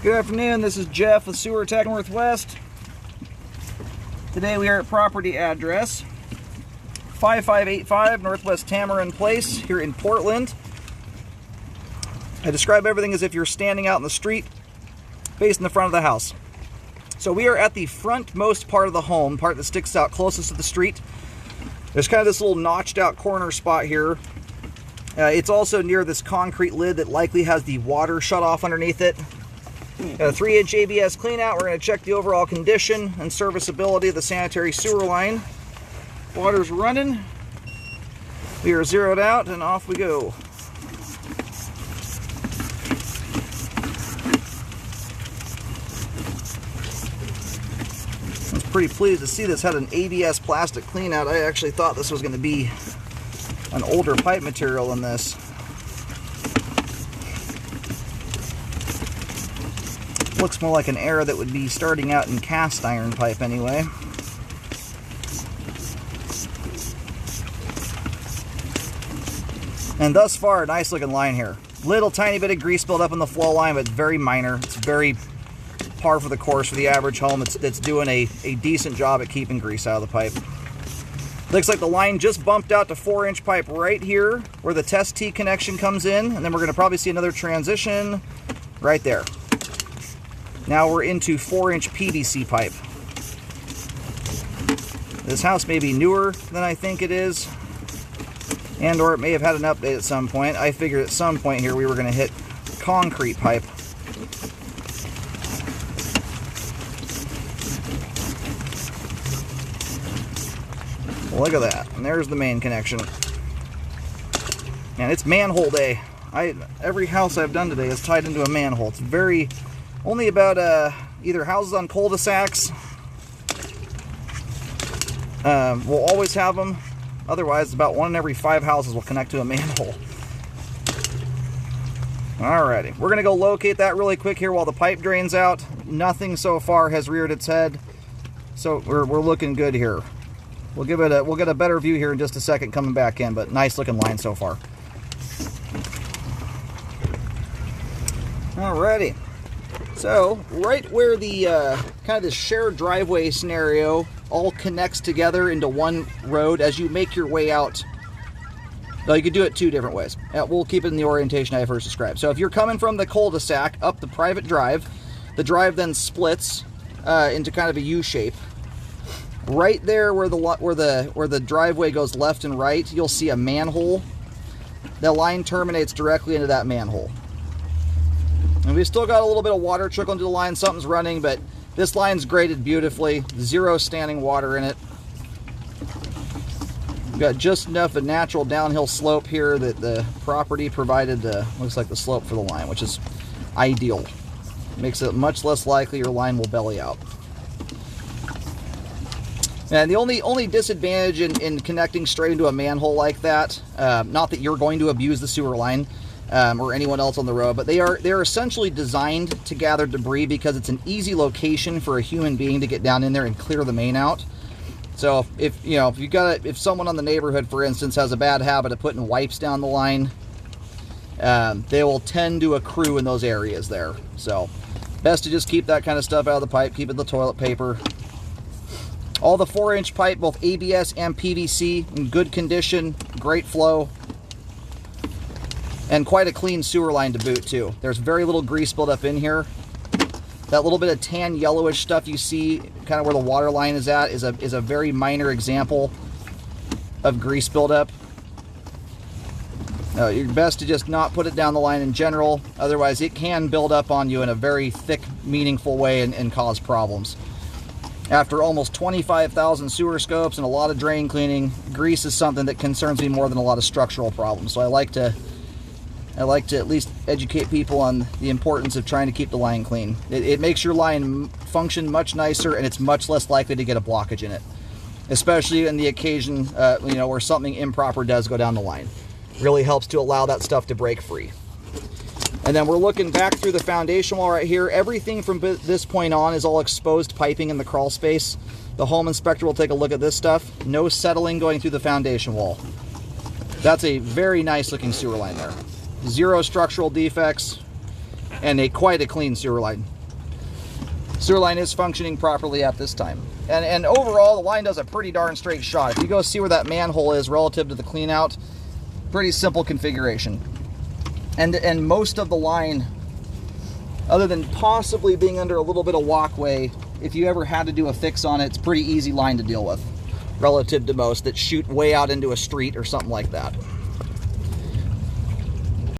Good afternoon, this is Jeff with Sewer Tech Northwest. Today we are at property address 5585 Northwest Tamarin Place here in Portland. I describe everything as if you're standing out in the street facing the front of the house. So we are at the frontmost part of the home, part that sticks out closest to the street. There's kind of this little notched out corner spot here. It's also near this concrete lid that likely has the water shut off underneath it. Got a 3-inch ABS clean out. We're going to check the overall condition and serviceability of the sanitary sewer line. Water's running. We are zeroed out and off we go. I was pretty pleased to see this had an ABS plastic clean out. I actually thought this was going to be an older pipe material than this. Looks more like an era that would be starting out in cast iron pipe anyway. And thus far, a nice looking line here. Little tiny bit of grease built up in the flow line, but it's very minor. It's very par for the course for the average home that's doing a decent job at keeping grease out of the pipe. Looks like the line just bumped out to 4-inch pipe right here where the test T connection comes in, and then we're going to probably see another transition right there. Now we're into 4-inch PVC pipe. This house may be newer than I think it is, and or it may have had an update at some point. I figured at some point here we were going to hit concrete pipe. Look at that, and there's the main connection. And it's manhole day. Every house I've done today is tied into a manhole. It's very... only about either houses on cul-de-sacs. We'll always have them. Otherwise, about 1 in every 5 houses will connect to a manhole. Alrighty, we're going to go locate that really quick here while the pipe drains out. Nothing so far has reared its head, so we're looking good here. We'll get a better view here in just a second coming back in, but nice looking line so far. Alrighty. So, right where the kind of this shared driveway scenario all connects together into one road as you make your way out. Well, you could do it 2 different ways. We'll keep it in the orientation I first described. So if you're coming from the cul-de-sac up the private drive, the drive then splits into kind of a U shape. Right there where the driveway goes left and right, you'll see a manhole. The line terminates directly into that manhole. And we've still got a little bit of water trickling to the line. Something's running, but this line's graded beautifully. 0 standing water in it. We've got just enough of natural downhill slope here that the property provided looks like the slope for the line, which is ideal. Makes it much less likely your line will belly out. And the only disadvantage in connecting straight into a manhole like that, not that you're going to abuse the sewer line, or anyone else on the road, but they're essentially designed to gather debris because it's an easy location for a human being to get down in there and clear the main out. So if someone on the neighborhood, for instance, has a bad habit of putting wipes down the line, they will tend to accrue in those areas there. So best to just keep that kind of stuff out of the pipe, keep it in the toilet paper. All the 4-inch pipe, both ABS and PVC, in good condition, great flow. And quite a clean sewer line to boot, too. There's very little grease built up in here. That little bit of tan yellowish stuff you see, kind of where the water line is at, is a very minor example of grease buildup. You're best to just not put it down the line in general. Otherwise, it can build up on you in a very thick, meaningful way and cause problems. After almost 25,000 sewer scopes and a lot of drain cleaning, grease is something that concerns me more than a lot of structural problems. So I like to at least educate people on the importance of trying to keep the line clean. It makes your line function much nicer, and it's much less likely to get a blockage in it, especially in the occasion where something improper does go down the line. Really helps to allow that stuff to break free. And then we're looking back through the foundation wall right here. Everything from this point on is all exposed piping in the crawl space. The home inspector will take a look at this stuff. No settling going through the foundation wall. That's a very nice looking sewer line there. Zero structural defects. and quite a clean sewer line. Sewer line is functioning properly at this time. And overall, the line does a pretty darn straight shot. If you go see where that manhole is relative to the clean out, pretty simple configuration. And most of the line, other than possibly being under a little bit of walkway, if you ever had to do a fix on it, it's a pretty easy line to deal with relative to most that shoot way out into a street or something like that.